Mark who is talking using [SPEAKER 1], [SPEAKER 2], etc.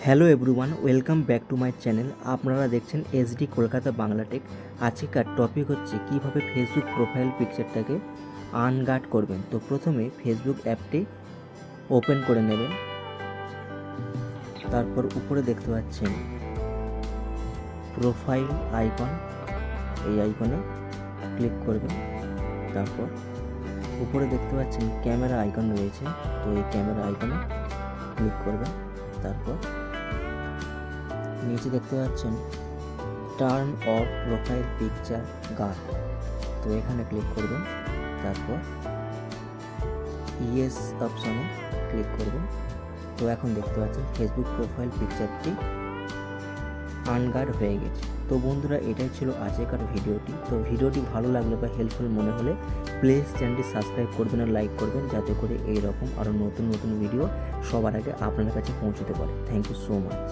[SPEAKER 1] Hello everyone, welcome back to my channel. আপনারা দেখছেন SD Kolkata Bangla take. আজকের টপিক হচ্ছে কিভাবে ফেসবুক প্রোফাইল পিকচারটাকে আনগার্ড করবেন। তো প্রথমে ফেসবুক অ্যাপটি ওপেন করে নেবেন। তারপর উপরে দেখতে পাচ্ছেন প্রোফাইল আইকন, এই আইকনে ক্লিক করবেন। তারপর উপরে দেখতে পাচ্ছেন ক্যামেরা আইকন রয়েছে, তো এই ক্যামেরা আইকনে ক্লিক করবেন। তারপর নিচে দেখতে পাচ্ছেন turn off profile picture guard, তো এখানে ক্লিক করবেন। তারপর ইয়েস অপশানে ক্লিক করবেন। তো এখন দেখতে পাচ্ছেন ফেসবুক প্রোফাইল পিকচারটি আনগার্ড হয়ে গেছে। তো বন্ধুরা, এটাই ছিল আজকের ভিডিওটি। তো ভিডিওটি ভালো লাগলে বা হেল্পফুল মনে হলে প্লিজ চ্যানেলটি সাবস্ক্রাইব করবেন আর লাইক করবেন, যাতে করে এইরকম আরও নতুন নতুন ভিডিও সবার আগে আপনার কাছে পৌঁছতে পারে। Thank you so much.